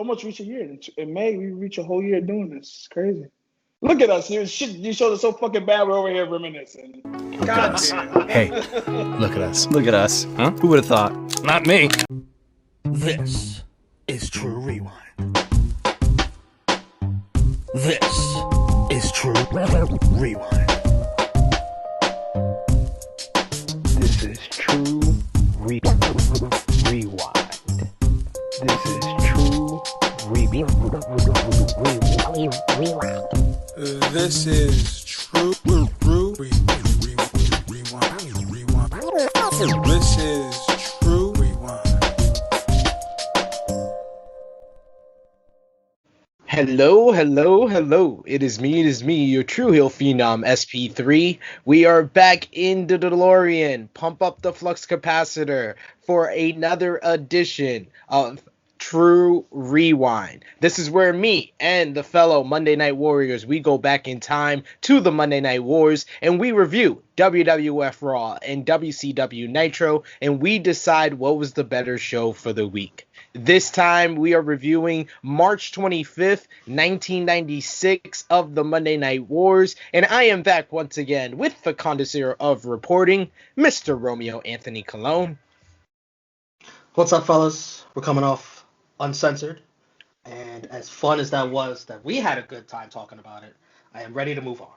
almost reach a year. In May, we reach a whole year doing this. It's crazy. Look at us. You showed us so fucking bad. We're over here reminiscing. God damn. Hey, look at us. Look at us. Huh? Who would have thought? Not me. This is True Rewind. This is True Rewind. This is True Rewind. This is True Rewind. This is True Rewind. This is True Rewind. Hello. It is me, your True Heel Phenom SP3. We are back in the DeLorean. Pump up the flux capacitor for another edition of True Rewind. This is where me and the fellow Monday Night Warriors, we go back in time to the Monday Night Wars and we review WWF Raw and WCW Nitro and we decide what was the better show for the week. This time we are reviewing March 25th, 1996 of the Monday Night Wars, and I am back once again with the connoisseur of reporting, Mr. Romeo Anthony Colon. What's up, fellas? We're coming off Uncensored, and as fun as that was, that we had a good time talking about it, I am ready to move on.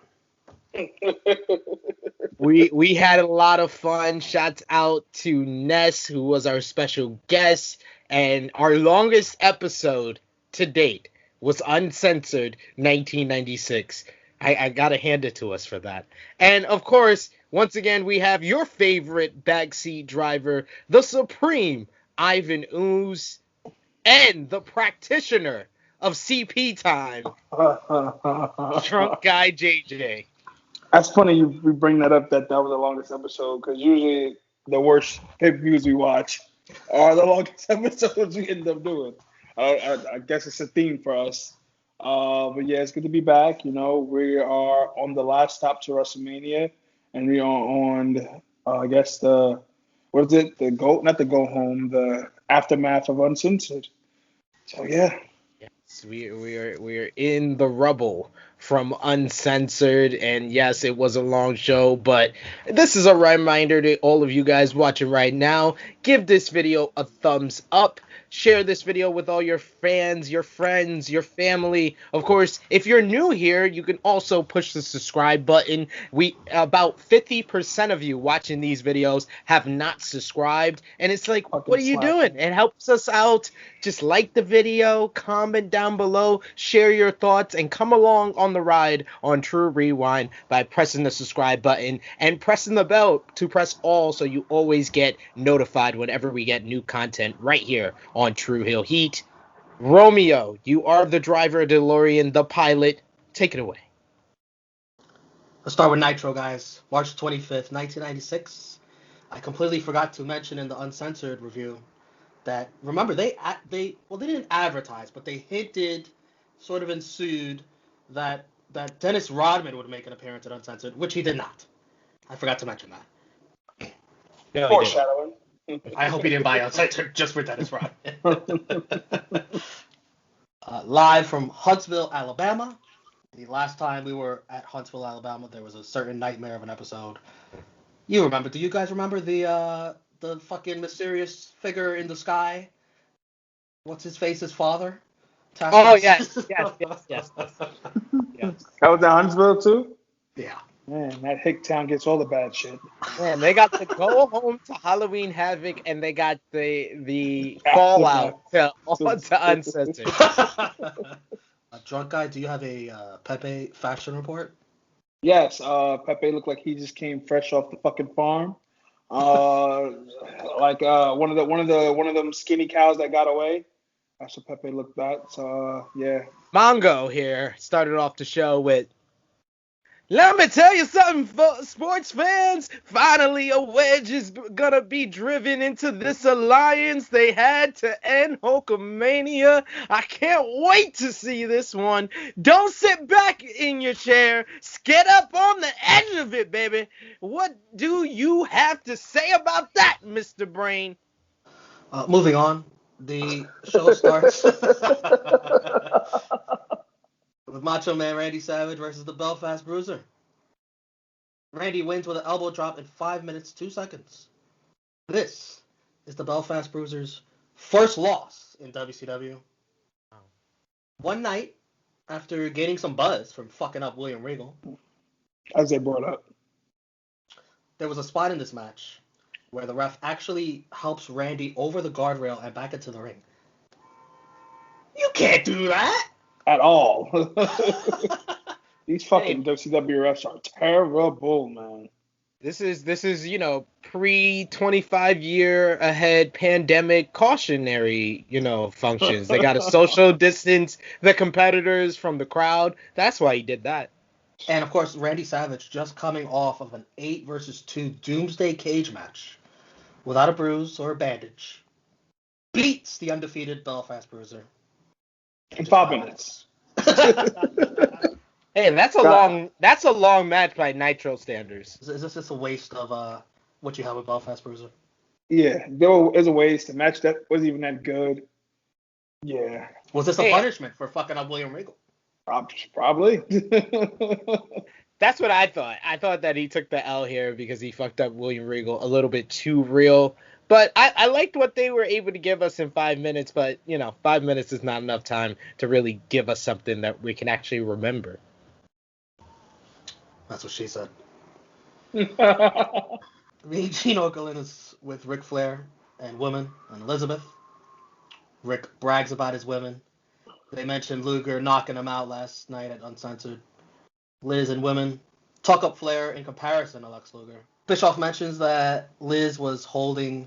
We had a lot of fun. Shouts out to Ness, who was our special guest. And our longest episode to date was Uncensored 1996. I gotta hand it to us for that. And of course, once again, we have your favorite backseat driver, the supreme Ivan Ooze, and the practitioner of CP time, Trunk Guy JJ. That's funny you bring that up, that was the longest episode, because usually the worst pay-per-views we watch are the longest episodes we end up doing. I guess it's a theme for us. But yeah, it's good to be back. You know, we are on the last stop to WrestleMania, and we are on, I guess the aftermath of Uncensored. So yeah. Yes, we are in the rubble from Uncensored, and yes, it was a long show, but this is a reminder to all of you guys watching right now. Give this video a thumbs up. Share this video with all your fans, your friends, your family. Of course, if you're new here, you can also push the subscribe button. About 50% of you watching these videos have not subscribed, and it's like, what are you doing? It helps us out. Just like the video, comment down below, share your thoughts, and come along on the ride on True Rewind by pressing the subscribe button and pressing the bell to press all so you always get notified whenever we get new content right here on True Heel Heat. Romeo, you are the driver of DeLorean, the pilot. Take it away. Let's start with Nitro, guys. March 25th, 1996. I completely forgot to mention in the Uncensored review that, remember, they didn't advertise, but they hinted, sort of ensued, that Dennis Rodman would make an appearance at Uncensored, which he did not. I forgot to mention that. No, Foreshadowing. I hope he didn't buy Uncensored just for Dennis Rodman. Live from Huntsville, Alabama. The last time we were at Huntsville, Alabama, there was a certain nightmare of an episode. You remember? Do you guys remember the fucking mysterious figure in the sky? What's his face's father? Oh, yes. Yes. That was in Huntsville too? Yeah. Man, that Hicktown gets all the bad shit. Man, they got the Go Home to Halloween Havoc, and they got the Fallout to Uncensored. Drunk Guy, do you have a Pepe fashion report? Yes, Pepe looked like he just came fresh off the fucking farm. Like one of them skinny cows that got away. That's what Pepe looked like. So yeah. Mongo here started off the show with, let me tell you something, sports fans. Finally, a wedge is gonna be driven into this alliance. They had to end Hulkamania. I can't wait to see this one. Don't sit back in your chair. Get up on the edge of it, baby. What do you have to say about that, Mr. Brain? Moving on. The show starts with Macho Man Randy Savage versus the Belfast Bruiser. Randy wins with an elbow drop in 5 minutes, 2 seconds. This is the Belfast Bruiser's first loss in WCW. One night, after gaining some buzz from fucking up William Regal, As they brought up. there was a spot in this match where the ref actually helps Randy over the guardrail and back into the ring. You can't do that! At all. These fucking WCW refs are terrible, man. This is pre 25 year ahead pandemic cautionary functions. They got to social distance the competitors from the crowd. That's why he did that. And of course, Randy Savage just coming off of an 8 versus 2 Doomsday Cage match without a bruise or a bandage, beats the undefeated Belfast Bruiser In 5 minutes. Hey, that's a long match by Nitro standards. Is this just a waste of what you have with Belfast Bruiser? Yeah, there was a waste. The match that wasn't even that good. Yeah. Was this a punishment for fucking up William Regal? Probably. That's what I thought. I thought that he took the L here because he fucked up William Regal a little bit too real. But I liked what they were able to give us in 5 minutes. But, 5 minutes is not enough time to really give us something that we can actually remember. That's what she said. Gene Okerlund is with Ric Flair and women and Elizabeth. Rick brags about his women. They mentioned Luger knocking him out last night at Uncensored. Liz and women talk up Flair in comparison to Lex Luger. Bischoff mentions that Liz was holding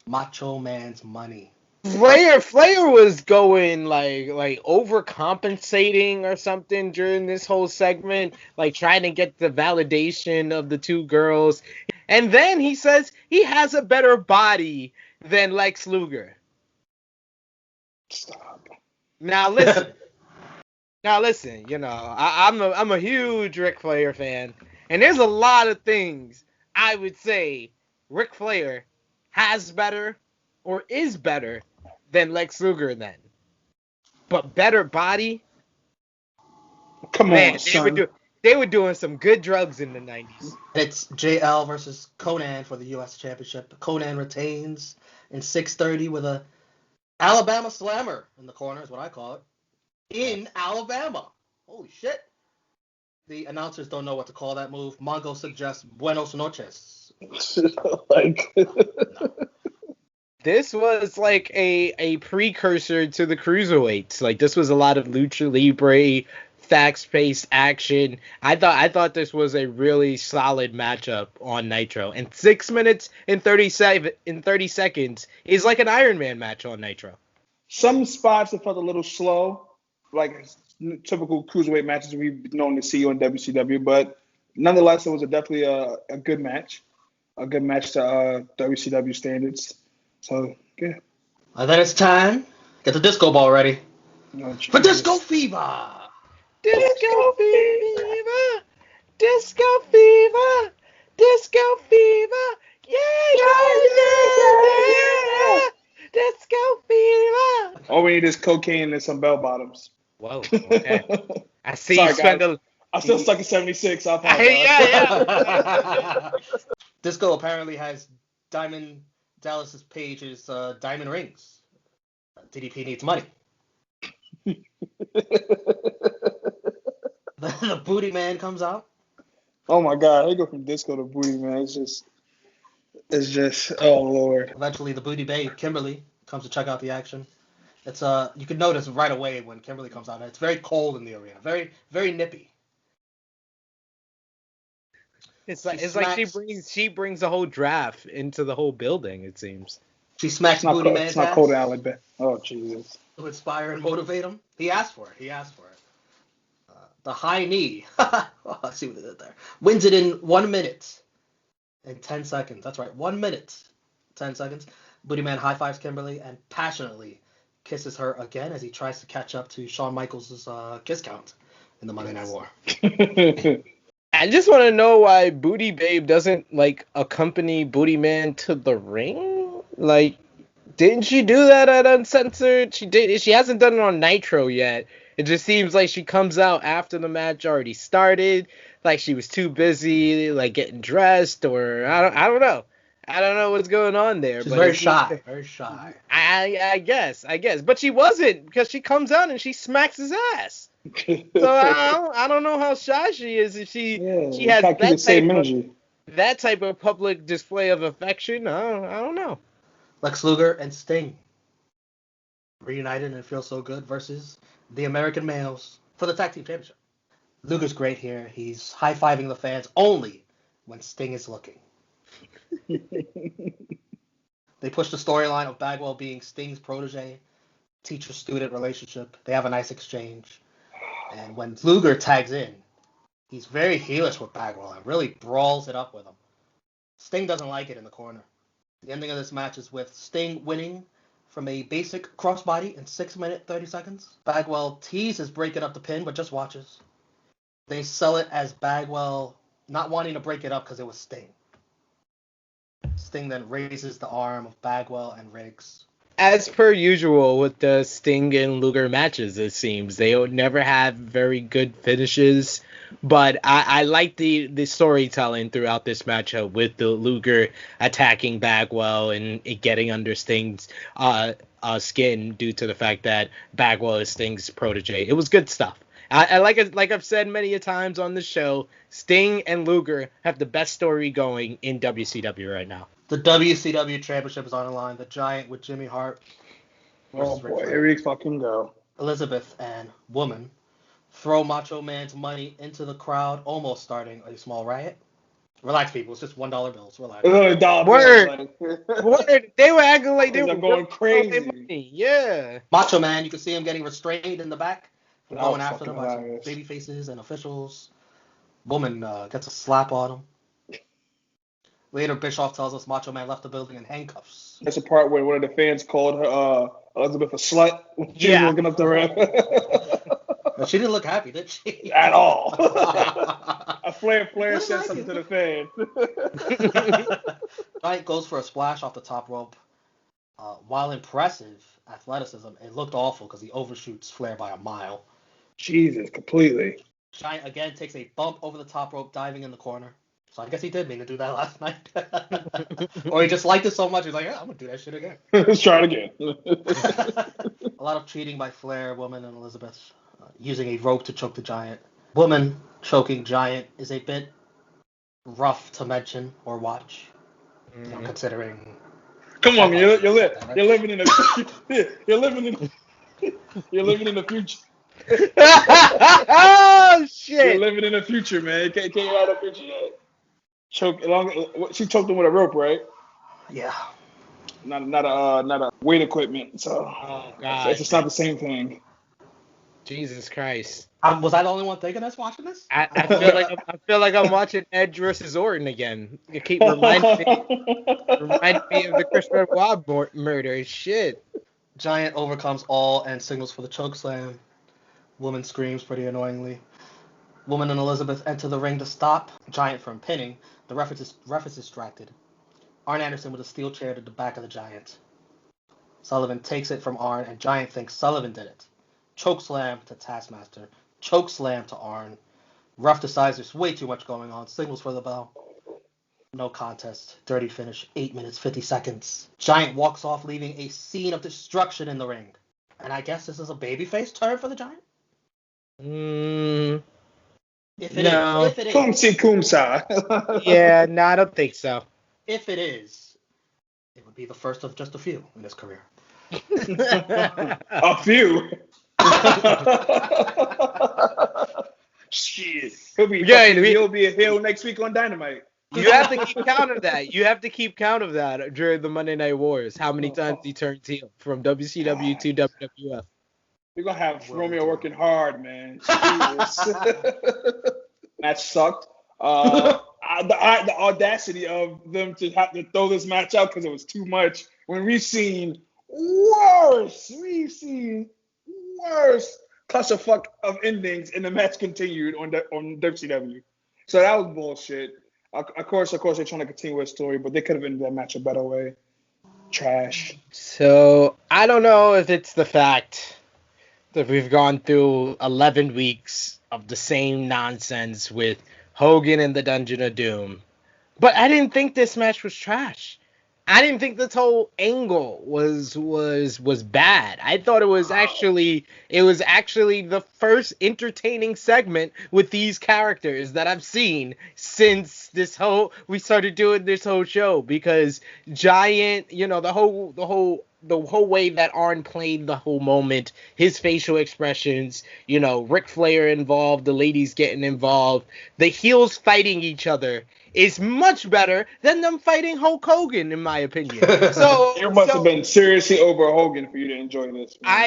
Macho Man's money. Flair was going like overcompensating or something during this whole segment, like trying to get the validation of the two girls. And then he says he has a better body than Lex Luger. Stop. Now listen, I'm a huge Ric Flair fan, and there's a lot of things I would say Ric Flair has better or is better than Lex Luger then. But better body? Come on, son. They were doing some good drugs in the 90s. It's JL versus Conan for the U.S. Championship. Conan retains in 6:30 with a Alabama Slammer in the corner is what I call it. In Alabama. Holy shit. The announcers don't know what to call that move. Mongo suggests Buenos noches. No. This was like a precursor to the cruiserweights. Like, this was a lot of lucha libre, fast-paced action. I thought this was a really solid matchup on Nitro. And 6 minutes and 30 seconds is like an Iron Man match on Nitro. Some spots it felt a little slow, like typical cruiserweight matches we've known to see on WCW. But nonetheless, it was definitely a good match. A good match to WCW standards. So, yeah. And then it's time. Get the disco ball ready. Oh, for Disco Fever! Disco Fever! Disco Fever! Disco Fever! Yeah! Disco Fever! All we need is cocaine and some bell bottoms. Whoa, okay. I see. Sorry, I'm still stuck in 76. I apologize. Yeah. Disco apparently has Diamond Dallas Page's diamond rings. DDP needs money. The Booty Man comes out. Oh my God! I go from disco to booty, man. It's just. Oh Lord. Eventually, the Booty Babe Kimberly comes to check out the action. It's you can notice right away when Kimberly comes out. It's very cold in the arena. Very very nippy. It's like she brings the whole draft into the whole building. It seems. She smacks Booty Man's ass. It's not cold in Alabama. Oh Jesus. To inspire and motivate him. He asked for it. The high knee. Oh, let's see what they did there. Wins it in 1 minute and 10 seconds. That's right, 1 minute, 10 seconds. Booty Man high fives Kimberly and passionately kisses her again as he tries to catch up to Shawn Michaels' kiss count in the Monday Night War. I just want to know why Booty Babe doesn't accompany Booty Man to the ring. Like, Didn't she do that at Uncensored? She did. She hasn't done it on Nitro yet. It just seems like she comes out after the match already started, like she was too busy, like getting dressed, or I don't know. I don't know what's going on there, She's but very shy. Very shy. I guess, but she wasn't because she comes out and she smacks his ass. So I don't know how shy she is if she has can't keep the same energy. that type of public display of affection. I don't know. Lex Luger and Sting reunited and feel so good versus the American males for the tag team championship. Luger's great here. He's high-fiving the fans only when Sting is looking. They push the storyline of Bagwell being Sting's protege, teacher-student relationship. They have a nice exchange. And when Luger tags in, he's very heelish with Bagwell and really brawls it up with him. Sting doesn't like it in the corner. The ending of this match is with Sting winning from a basic crossbody in 6 minutes 30 seconds. Bagwell teases breaking up the pin, but just watches. They sell it as Bagwell not wanting to break it up because it was Sting. Sting then raises the arm of Bagwell and Riggs. As per usual with the Sting and Luger matches, it seems they would never have very good finishes. But I like the storytelling throughout this matchup with the Luger attacking Bagwell and it getting under Sting's skin due to the fact that Bagwell is Sting's protege. It was good stuff. I like I've said many a times on the show, Sting and Luger have the best story going in WCW right now. The WCW Championship is on the line. The Giant with Jimmy Hart. Oh boy, here we fucking go. Elizabeth and Woman throw Macho Man's money into the crowd, almost starting a small riot. Relax, people. It's just $1 bills. Relax. Word. They were acting like they were going crazy. Money. Yeah. Macho Man, you can see him getting restrained in the back, going after them by some hilarious. baby faces and officials. Woman gets a slap on him. Later, Bischoff tells us Macho Man left the building in handcuffs. That's the part where one of the fans called her Elizabeth a slut when she was looking up the But she didn't look happy, did she? At all. Flair said something to the fan. Giant goes for a splash off the top rope. While impressive athleticism, it looked awful because he overshoots Flair by a mile. Jesus, completely. Giant again takes a bump over the top rope, diving in the corner. So I guess he did mean to do that last night. Or he just liked it so much, he's like, yeah, I'm going to do that shit again. Let's try it again. A lot of cheating by Flair, Woman, and Elizabeth, using a rope to choke the Giant. Woman choking Giant is a bit rough to mention or watch, considering. Come on, man, you're living in the you're living in the future. Oh shit! You're living in the future, man. Can't you out of the future yet? She choked him with a rope, right? Yeah. Not a weight equipment. So God. It's just not the same thing. Jesus Christ! Was I the only one thinking that's watching this? I feel like I'm watching Edge versus Orton again. You keep reminding me of the Chris Benoit murder. Shit. Giant overcomes all and signals for the chokeslam. Woman screams pretty annoyingly. Woman and Elizabeth enter the ring to stop Giant from pinning. The ref is distracted. Arn Anderson with a steel chair to the back of the Giant. Sullivan takes it from Arn, and Giant thinks Sullivan did it. Chokeslam to Taskmaster. Chokeslam to Arn. Ref decides there's way too much going on. Signals for the bell. No contest. Dirty finish. 8 minutes, 50 seconds. Giant walks off, leaving a scene of destruction in the ring. And I guess this is a babyface turn for the Giant? If it is. Kumsa. Yeah, no, I don't think so. If it is, it would be the first of just a few in his career. A few. Shit. He'll be a heel next week on Dynamite. You have to keep count of that. You have to keep count of that during the Monday Night Wars. How many times he turned heel from WCW to WWF. We're going to have Romeo working hard, man. That sucked. The audacity of them to have to throw this match out because it was too much. When we've seen worse clusterfuck of endings, and the match continued on WCW. So that was bullshit. Of course, they're trying to continue a story, but they could have ended that match a better way. Trash. So I don't know if it's the fact that we've gone through 11 weeks of the same nonsense with Hogan and the Dungeon of Doom, but I didn't think this match was trash. I didn't think this whole angle was bad. I thought it was actually the first entertaining segment with these characters that I've seen since we started doing this whole show, because Giant, the whole way that Arn played the whole moment, his facial expressions, Ric Flair involved, the ladies getting involved, the heels fighting each other is much better than them fighting Hulk Hogan, in my opinion. You must have been seriously over Hogan for you to enjoy this. Man. I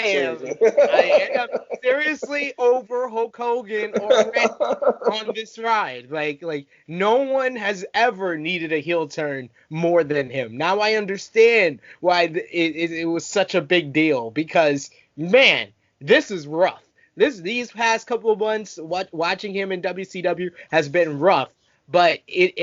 am seriously over Hulk Hogan already on this ride. Like no one has ever needed a heel turn more than him. Now I understand why it was such a big deal, because man, this is rough. These past couple of months, watching him in WCW has been rough. But it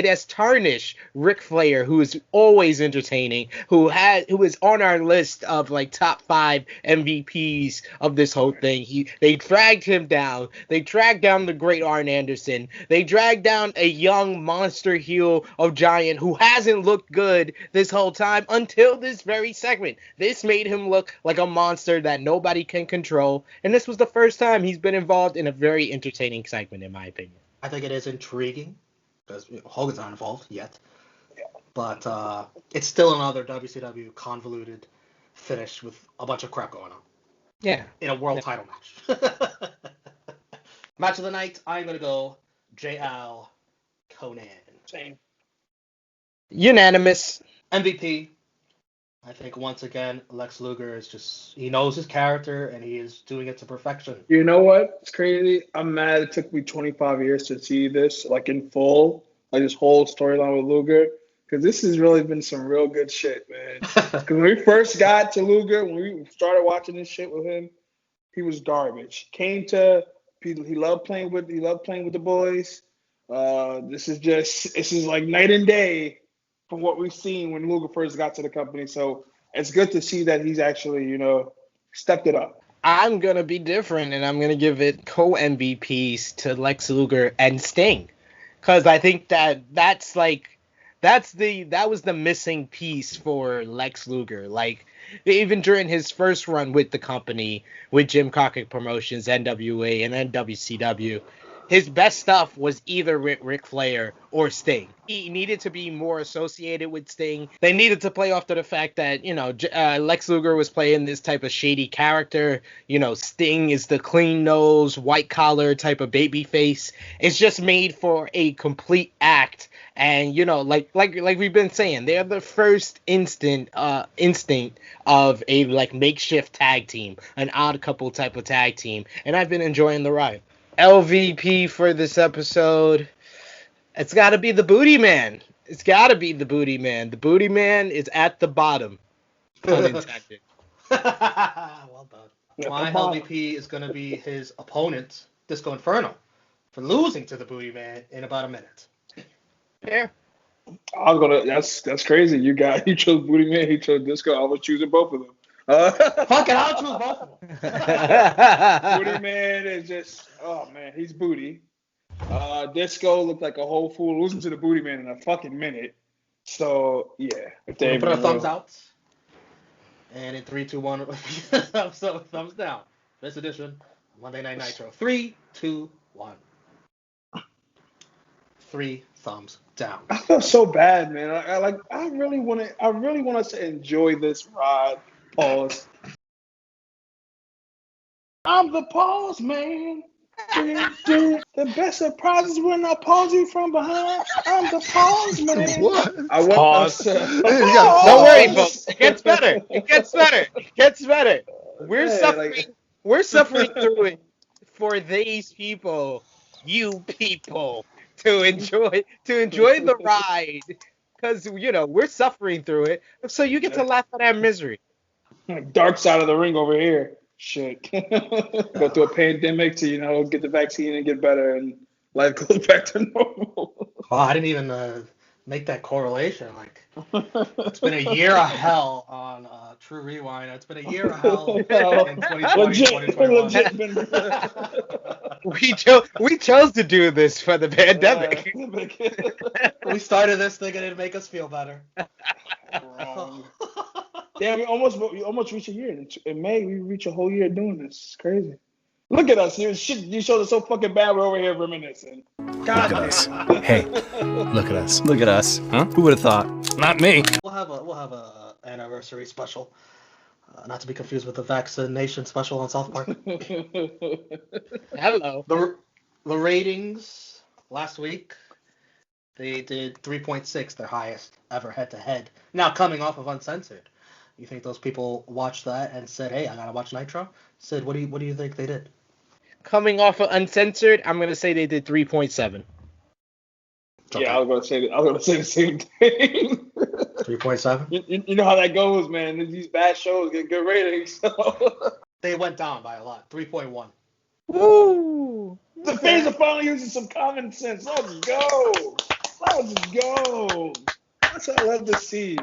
has tarnished Ric Flair, who is always entertaining, who is on our list of like top 5 MVPs of this whole thing. They dragged him down. They dragged down the great Arn Anderson. They dragged down a young monster heel of Giant who hasn't looked good this whole time until this very segment. This made him look like a monster that nobody can control, and this was the first time he's been involved in a very entertaining segment, in my opinion. I think it is intriguing because Hogan's not involved yet, but it's still another WCW convoluted finish with a bunch of crap going on. Yeah. In a world title match. Match of the night, I'm gonna go JL Conan. Same. Unanimous. MVP. I think once again Lex Luger he knows his character and he is doing it to perfection. You know what? It's crazy. I'm mad it took me 25 years to see this like in full, like this whole storyline with Luger, because this has really been some real good shit, man. Because when we first got to Luger, when we started watching this shit with him, he was garbage. He loved playing with the boys. This is like night and day from what we've seen when Luger first got to the company. So it's good to see that he's actually, stepped it up. I'm going to be different, and I'm going to give it co-MVPs to Lex Luger and Sting. Because I think that was the missing piece for Lex Luger. Like, even during his first run with the company, with Jim Crockett Promotions, NWA, and then WCW, his best stuff was either Ric Flair or Sting. He needed to be more associated with Sting. They needed to play off to the fact that, Lex Luger was playing this type of shady character. Sting is the clean-nosed, white-collar type of babyface. It's just made for a complete act. And, like we've been saying, they're the first instinct of a, makeshift tag team, an odd couple type of tag team. And I've been enjoying the ride. LVP for this episode, it's got to be the Booty Man. It's got to be the Booty Man. The Booty Man is at the bottom. Unintended. Well done. My LVP is going to be his opponent, Disco Inferno, for losing to the Booty Man in about a minute. Fair. That's crazy. You chose Booty Man, he chose Disco. I was choosing both of them. Fuck it, I'll choose both of them. Booty Man is just, oh man, he's booty. Disco looked like a whole fool losing to the Booty Man in a fucking minute. So yeah, Put a thumbs out. And in 3, 2, 1, so thumbs down. This edition, Monday Night Nitro. 3, 2, 1. 3 thumbs down. I feel so bad, man. I really want us to enjoy this ride. Pause. I'm the pause man. The best surprises when I pause you from behind. I'm the pause man. What? I want Pause. to Don't worry, folks. It gets better. It gets better. It gets better. We're suffering through it for these people, you people, to enjoy the ride, because we're suffering through it, so you get to laugh at our misery. Dark side of the ring over here. Shit. Go through a pandemic to, get the vaccine and get better, and life goes back to normal. Oh, I didn't even make that correlation. Like, it's been a year of hell on True Rewind. It's been a year of hell in 2020, 2021. We chose to do this for the pandemic. We started this thinking it'd make us feel better. Wrong. Damn, we almost reached a year. In May, we reach a whole year doing this. It's crazy. Look at us. You showed us so fucking bad. We're over here reminiscing. God Look at us. Hey, look at us. Look at us. Huh? Who would have thought? Not me. We'll have a anniversary special. Not to be confused with the vaccination special on South Park. Hello. The ratings last week, they did 3.6, their highest ever head-to-head. Now, coming off of Uncensored, you think those people watched that and said, hey, I gotta watch Nitro? Sid, what do you think they did? Coming off of Uncensored, I'm gonna say they did 3.7. Okay. Yeah, I was gonna say the same thing. 3.7. You know how that goes, man. These bad shows get good ratings. So. They went down by a lot. 3.1. Woo! The fans are finally using some common sense. Let's go. That's what I love to see.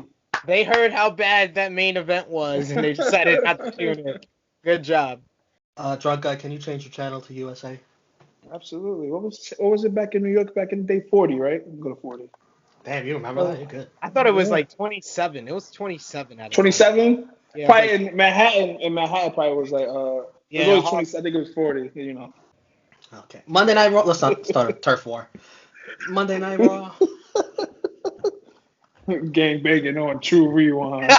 They heard how bad that main event was, and they decided not to tune in. Good job. Drunk Guy, can you change your channel to USA? Absolutely. What was it back in New York back in the day? 40, right? Go to 40. Damn, you remember that? You're good. I thought it was like 27. It was 27. 27? Yeah, probably like, in Manhattan. In Manhattan, probably was like it was 20. I think it was 40. You know. Okay. Monday Night Raw. Let's not start a turf war. Monday Night Raw. Gang banging on True Rewind.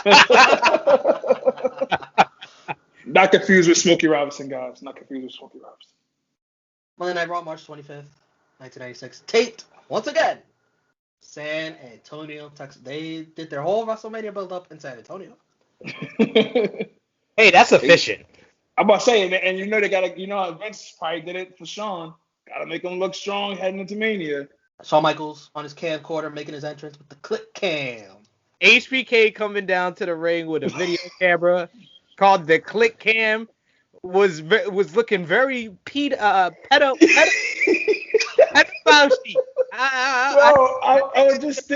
Not confused with Smokey Robinson, guys. Not confused with Smokey Robinson. Monday Night Raw, March 25th, 1996. Taped, once again, San Antonio, Texas. They did their whole WrestleMania build-up in San Antonio. Hey, that's efficient. I'm about to say, and you know they gotta, Vince probably did it for Shawn. Gotta make him look strong heading into Mania. Shawn Michaels on his camcorder making his entrance with the click cam. HBK coming down to the ring with a video camera called the click cam was looking very pedophile. I was just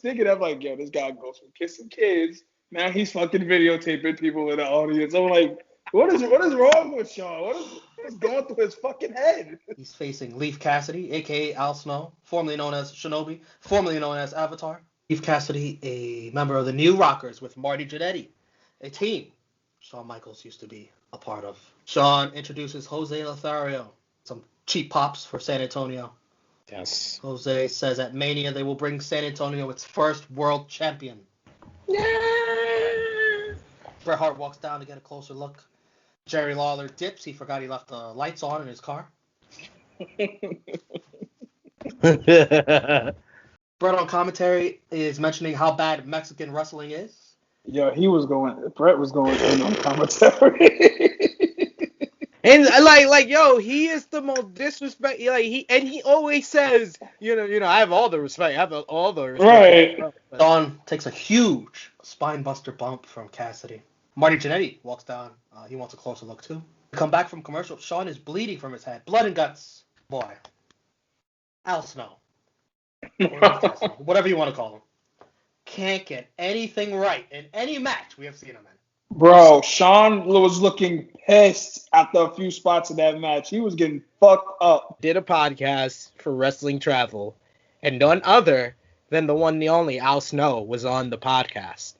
thinking, I'm like, yo, this guy goes from kissing kids. Now he's fucking videotaping people in the audience. I'm like, what is wrong with Shawn? What's going through his fucking head? He's facing Leif Cassidy, a.k.a. Al Snow, formerly known as Shinobi, formerly known as Avatar. Leif Cassidy, a member of the New Rockers with Marty Jannetty, a team Shawn Michaels used to be a part of. Shawn introduces Jose Lothario, some cheap pops for San Antonio. Yes. Jose says at Mania they will bring San Antonio its first world champion. Yeah. Bret Hart walks down to get a closer look. Jerry Lawler dips. He forgot he left the lights on in his car. Bret on commentary is mentioning how bad Mexican wrestling is. Yo, Bret was going in on commentary. And yo, he is the most disrespect. He always says, I have all the respect. I have all the respect. Right. Don takes a huge spine buster bump from Cassidy. Marty Jannetty walks down. He wants a closer look too. Come back from commercial. Shawn is bleeding from his head. Blood and guts. Boy. Al Snow. Whatever you want to call him. Can't get anything right in any match we have seen him in. Bro, Shawn was looking pissed after a few spots in that match. He was getting fucked up. Did a podcast for Wrestling Travel, and none other than the one, the only Al Snow was on the podcast.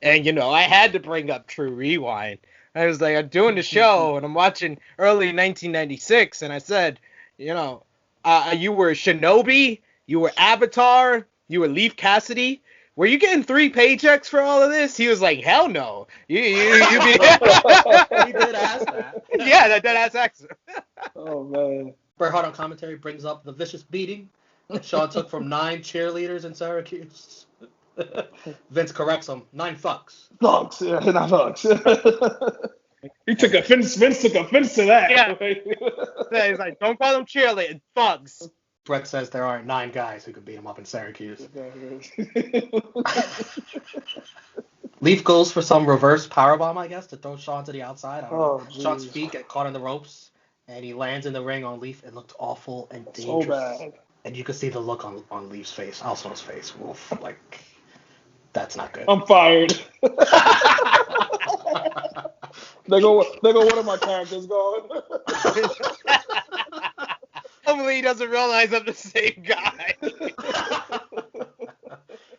And, I had to bring up True Rewind. I was like, I'm doing the show, and I'm watching early 1996, and I said, you were Shinobi, you were Avatar, you were Leif Cassidy. Were you getting 3 paychecks for all of this? He was like, hell no. You be... He did ask that. Yeah, that ass accent. Oh, man. Bret Hart on commentary brings up the vicious beating that Shawn took from 9 cheerleaders in Syracuse. Vince corrects him. 9 thugs. Thugs, yeah, not thugs. Vince took offense to that. Yeah. He's like, don't call them cheerleaders, thugs. Bret says there aren't 9 guys who could beat him up in Syracuse. Leif goes for some reverse powerbomb, I guess, to throw Shawn to the outside. Shawn's feet get caught in the ropes, and he lands in the ring on Leif. It looked awful and dangerous. So bad. And you could see the look on Leif's face, Al Snow's face. Oof, like, that's not good. I'm fired. They go. One of my characters gone. Hopefully he doesn't realize I'm the same guy.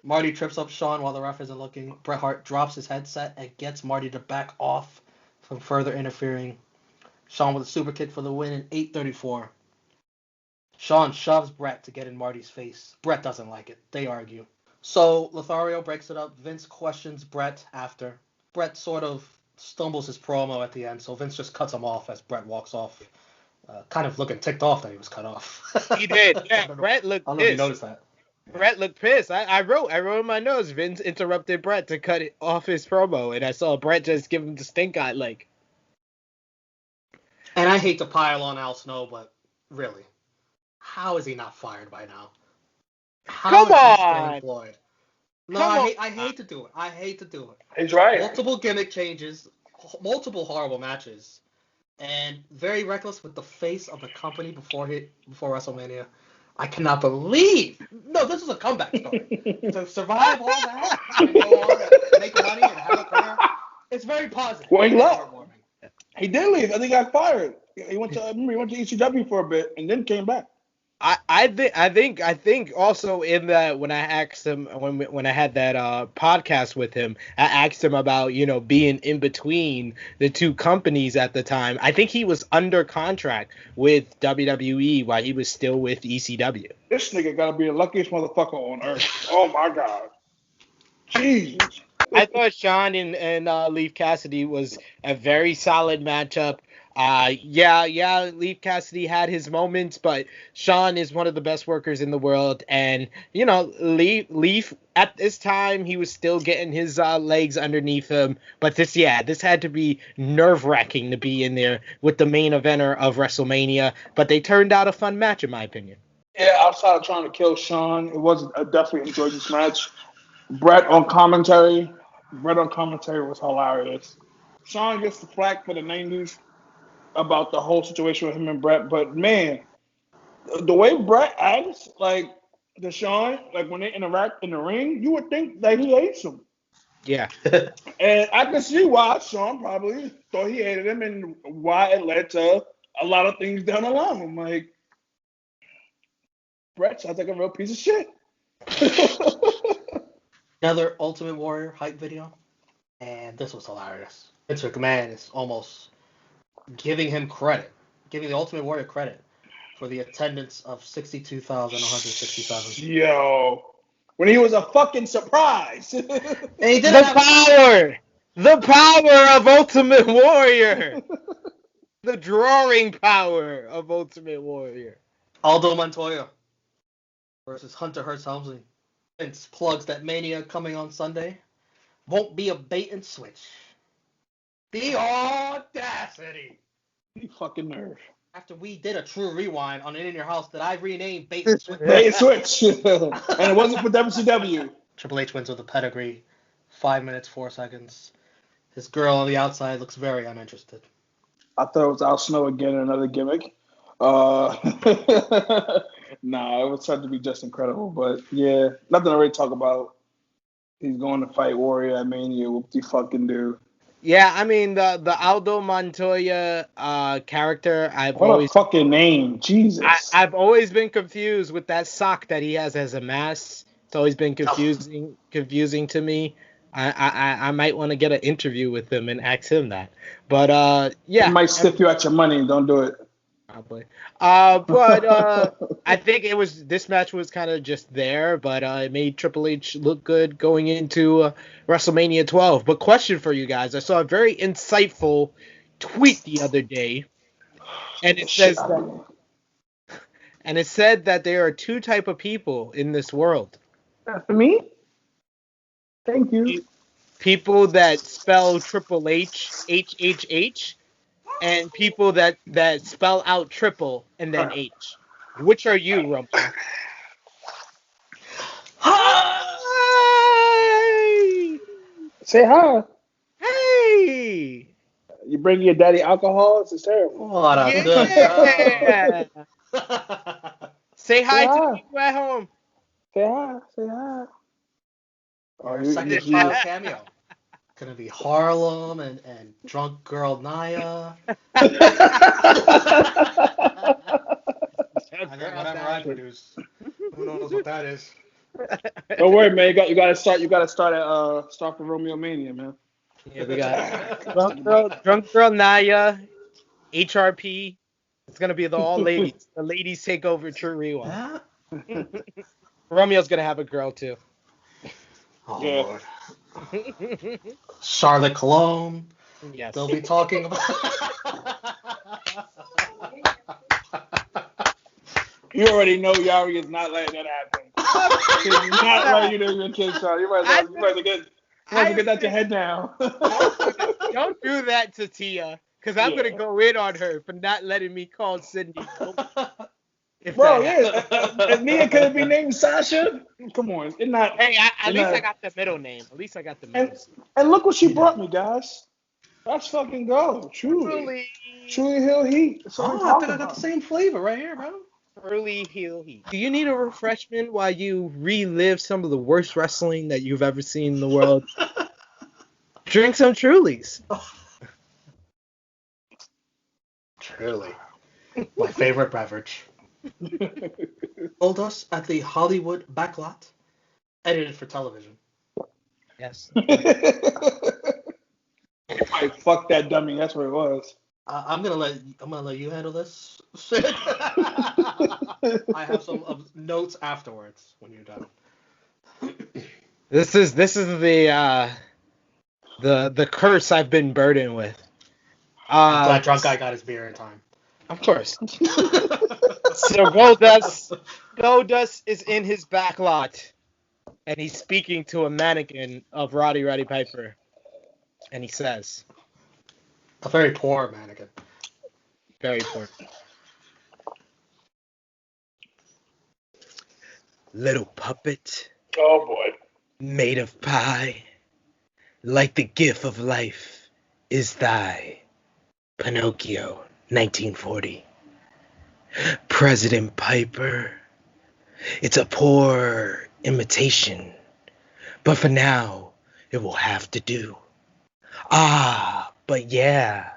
Marty trips up Shawn while the ref isn't looking. Bret Hart drops his headset and gets Marty to back off from further interfering. Shawn with a super kick for the win in 8:34. Shawn shoves Bret to get in Marty's face. Bret doesn't like it. They argue. So Lothario breaks it up. Vince questions Bret after. Bret sort of stumbles his promo at the end, so Vince just cuts him off as Bret walks off. Kind of looking ticked off that he was cut off. He did. Yeah, Bret looked I don't know if you pissed. noticed that. Bret looked pissed. I wrote in my notes, Vince interrupted Bret to cut it off his promo, and I saw Bret just give him the stink eye like. And I hate to pile on Al Snow, but really, how is he not fired by now? How Come is he still on! employed? No, Come I hate to do it. I hate to do it. He's right. Multiple gimmick changes, multiple horrible matches, and very reckless with the face of the company before WrestleMania. I cannot believe. No, this is a comeback story. To survive all that and go on and make money and have a career, it's very positive. Well, he It's left. heartwarming. He did leave. I think he got fired. He went to ECW for a bit and then came back. I think also in that when I asked him when I had that podcast with him, I asked him about being in between the two companies at the time. I think he was under contract with WWE while he was still with ECW. This nigga gotta be the luckiest motherfucker on earth. Oh my god. Jeez. I thought Shawn and Leif Cassidy was a very solid matchup. Yeah, Leif Cassidy had his moments, but Shawn is one of the best workers in the world, and Leif at this time he was still getting his legs underneath him. But this had to be nerve-wracking to be in there with the main eventer of WrestleMania. But they turned out a fun match, in my opinion. Yeah, outside of trying to kill Shawn, it wasn't. I definitely enjoyed this match. Bret on commentary was hilarious. Shawn gets the flack for the 90s about the whole situation with him and Bret, but man, the way Bret acts, like to Shawn, like when they interact in the ring, you would think that he hates him. Yeah. And I can see why Shawn probably thought he hated him and why it led to a lot of things down the line. I'm like, Bret sounds like a real piece of shit. Another Ultimate Warrior hype video, and this was hilarious. Vince McMahon is almost giving the Ultimate Warrior credit for the attendance of 62,167. Yo, when he was a fucking surprise. And he didn't The power of Ultimate Warrior. The drawing power of Ultimate Warrior. Aldo Montoya versus Hunter Hearst Helmsley. Vince plugs that Mania coming on Sunday won't be a bait and switch. The audacity! You fucking nerve. After we did a true rewind on In Your House that I renamed Bait and Switch. Bait and switch. And it wasn't for WCW. Triple H wins with a pedigree. 5 minutes, 4 seconds. His girl on the outside looks very uninterested. I thought it was Al Snow again, another gimmick. Nah, it was trying to be just incredible. But yeah, nothing to really talk about. He's going to fight Warrior at Mania. What do you fucking do? Yeah, I mean the Aldo Montoya character. What a fucking name, Jesus! I've always been confused with that sock that he has as a mask. It's always been confusing to me. I might want to get an interview with him and ask him that. But yeah, he might stiff you at your money. Don't do it. Probably. But I think this match was kind of just there, but it made Triple H look good going into WrestleMania 12. But question for you guys. I saw a very insightful tweet the other day, and it said that there are two type of people in this world. That's for me? Thank you. People that spell Triple H, H-H-H, and people that spell out triple and then H. Which are you, Romeo? Hi! Say hi. Hey! You bring your daddy alcohol? This is terrible. What a good job. Say hi to hi. the people at home. Say hi. Say hi. Our you- second you- child cameo. Gonna be Harlem and drunk girl Naya. I got whatever I produce. Who knows what that is? Don't worry, man. You got to start. You got to start for Romeo Mania, man. Yeah, we got drunk girl Naya, HRP. It's gonna be the all ladies. The ladies take over True Rewind. Yeah. Romeo's gonna have a girl too. Oh Yeah. Lord. Charlotte Cologne. Yes. They'll be talking about. You already know Yari is not letting that happen. He's not letting you do your kid, Sean. You might as well get that your head down. Don't do that to Tia, because I'm gonna go in on her for not letting me call Sydney. Bro, and Mia could have been named Sasha. Come on, it's not. Hey, at least I got the middle name. At least I got the middle name. And look what she brought me, guys. Let's fucking go. Truly Hill Heat. That's all I think I got the same flavor right here, bro. Truly Hill Heat. Do you need a refreshment while you relive some of the worst wrestling that you've ever seen in the world? Drink some Trulies. Truly. My favorite beverage. Told us at the Hollywood backlot. Edited for television. Yes. Like, fuck that dummy. That's what it was. I'm gonna let you handle this. I have some notes afterwards when you're done. This is the curse I've been burdened with. I'm glad drunk guy got his beer in time. Of course. So Goldust is in his back lot, and he's speaking to a mannequin of Roddy Piper, and he says, A very poor mannequin. very poor. Little puppet. Oh boy. Made of pie, like the gift of life is thy. Pinocchio, 1940. President Piper. It's a poor imitation, but for now, it will have to do. But yeah.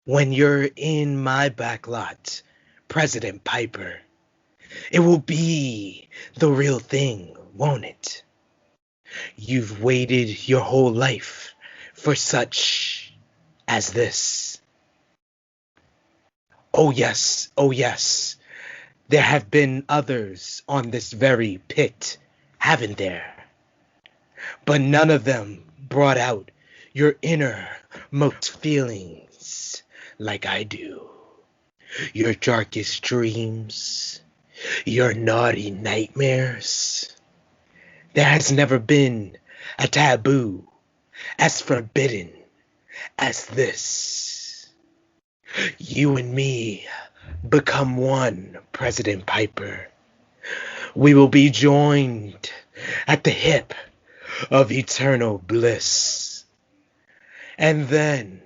When you're in my backlot, President Piper, it will be the real thing, won't it? You've waited your whole life for such as this. Oh yes. There have been others on this very pit, haven't there? But none of them brought out your innermost feelings like I do. Your darkest dreams, your naughty nightmares. There has never been a taboo as forbidden as this. You and me become one, President Piper. We will be joined at the hip of eternal bliss. And then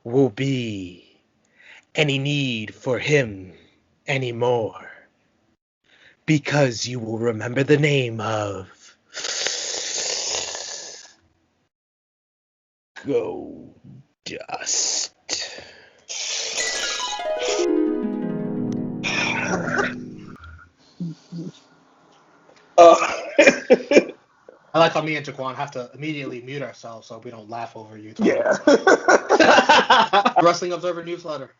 will be any need for him anymore. Because you will remember the name of Goldust. I like how me and Jaquan have to immediately mute ourselves so we don't laugh over you. Yeah. Wrestling Observer newsletter.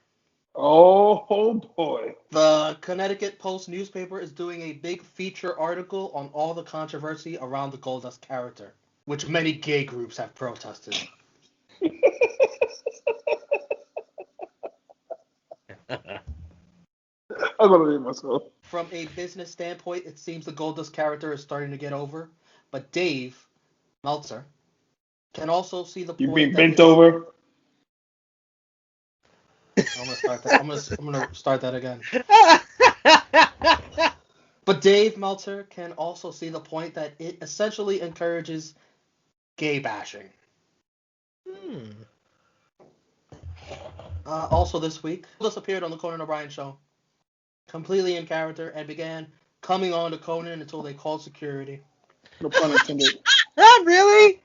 Oh boy. The Connecticut Post newspaper is doing a big feature article on all the controversy around the Goldust character, which many gay groups have protested. I'm gonna leave myself. From a business standpoint, it seems the Goldust character is starting to get over, but Dave Meltzer can also see the point. You being bent over? I'm gonna start that. I'm gonna start that again. But Dave Meltzer can also see the point that it essentially encourages gay bashing. Also this week, Goldust appeared on the Conan O'Brien show. completely in character, and began coming on to Conan until they called security. No pun intended. Really?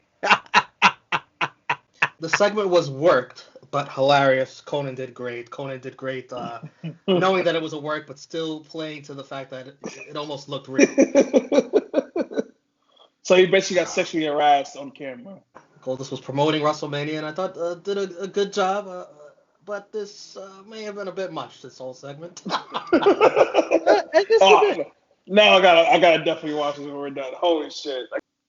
The segment was worked, but hilarious. Conan did great, knowing that it was a work, but still playing to the fact that it almost looked real. So he basically got sexually harassed on camera. Goldust was promoting WrestleMania, and I thought did a good job, but this may have been a bit much, this whole segment. Now I gotta definitely watch this when we're done. Holy shit!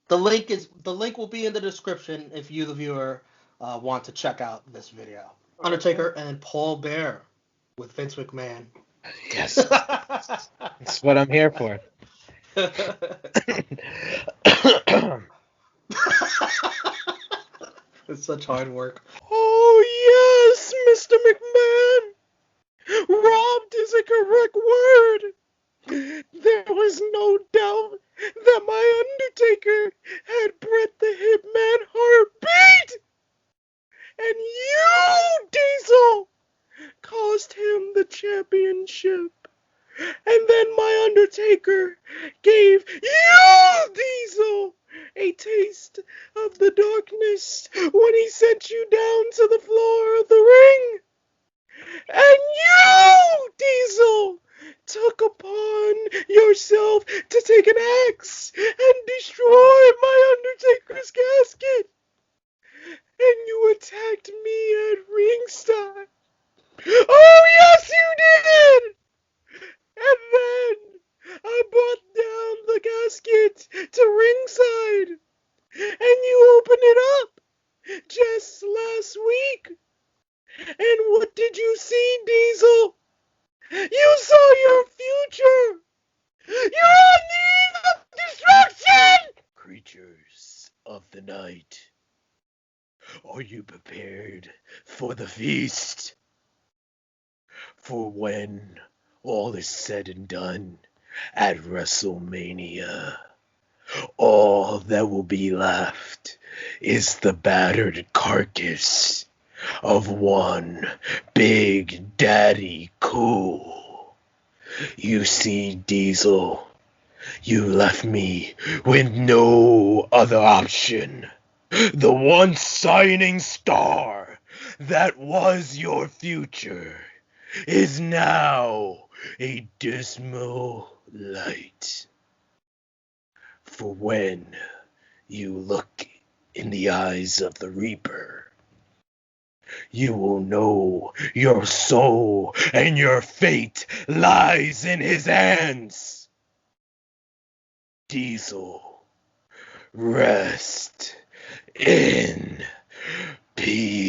The link will be in the description if you, the viewer, want to check out this video. Undertaker and Paul Bearer with Vince McMahon. Yes. That's what I'm here for. It's such hard work. Oh, yes, Mr. McMahon. Robbed is a correct word. There was no doubt that my Undertaker had Bret the Hitman Hart beat. And you, Diesel, cost him the championship. And then my Undertaker gave you, Diesel, a taste of the darkness when he sent you down to the floor of the ring. And you, Diesel, took upon yourself to take an axe and destroy my Undertaker's casket. And you attacked me at ringside. Oh, yes, you did! And then I brought down the casket to ringside. And you opened it up just last week. And what did you see, Diesel? You saw your future. You're on the eve of destruction! Creatures of the night, are you prepared for the feast? For when all is said and done at WrestleMania, all that will be left is the battered carcass of one Big Daddy Cool. You see, Diesel, you left me with no other option. The one shining star that was your future is now a dismal light. For when you look in the eyes of the Reaper, you will know your soul and your fate lies in his hands. Diesel, rest in peace.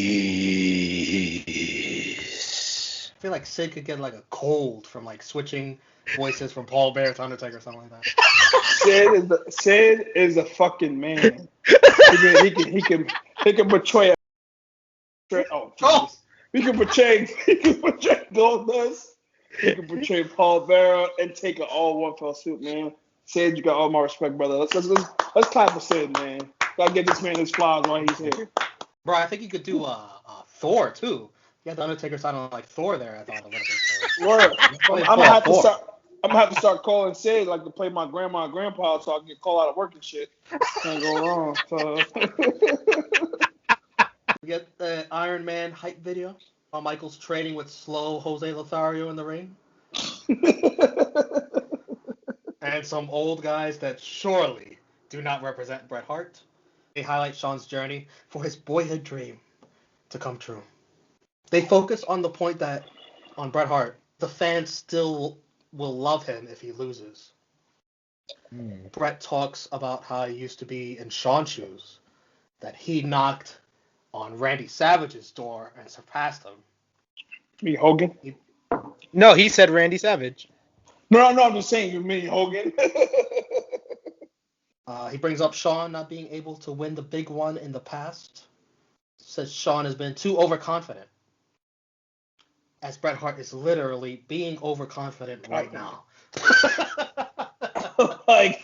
I feel like Sid could get like a cold from like switching voices from Paul Bearer to Undertaker or something like that. Sid is a fucking man. He can portray. Oh, Jesus. He can portray Goldust. He can portray Paul Bearer and take it all one fell swoop, man. Sid, you got all my respect, brother. Let's clap for Sid, man. Gotta get this man his flowers while he's here. Bro, I think you could do Thor too. You had the Undertaker sounding like Thor there. I thought a little bit. Word. I'm gonna have to start calling Sid like to play my grandma and grandpa so I can get called out of work and shit. Can't go wrong. So. We get the Iron Man hype video. Shawn Michaels training with slow Jose Lothario in the ring. And some old guys that surely do not represent Bret Hart. They highlight Shawn's journey for his boyhood dream to come true. They focus on the point that, on Bret Hart, the fans still will love him if he loses. Bret talks about how he used to be in Shawn's shoes, that he knocked on Randy Savage's door and surpassed him. Me, Hogan? No, he said Randy Savage. No, I'm just saying you mean Hogan. He brings up Shawn not being able to win the big one in the past. Says Shawn has been too overconfident. As Bret Hart is literally being overconfident right now. Like,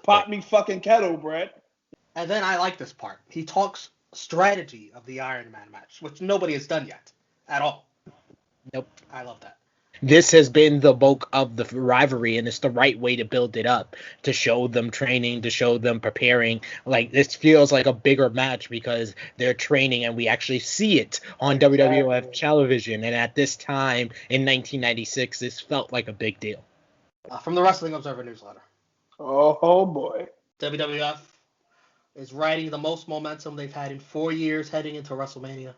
pop me fucking kettle, Bret. And then I like this part. He talks strategy of the Iron Man match, which nobody has done yet at all. Nope. I love that. this has been the bulk of the rivalry, and it's the right way to build it up, to show them training, to show them preparing. Like, this feels like a bigger match because they're training and we actually see it on WWF television. And at this time in 1996, this felt like a big deal. From the Wrestling Observer newsletter. Oh boy. WWF is riding the most momentum they've had in 4 years heading into WrestleMania.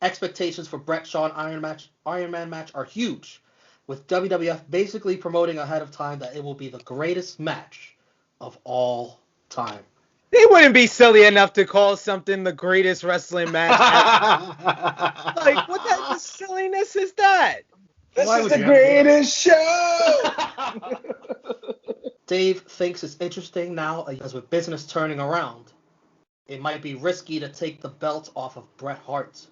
Expectations for Bret Shawn Iron Man match are huge, with WWF basically promoting ahead of time that it will be the greatest match of all time. They wouldn't be silly enough to call something the greatest wrestling match ever. Like, what type of silliness is that? This is the greatest show! Dave thinks it's interesting now, as with business turning around, it might be risky to take the belt off of Bret Hart.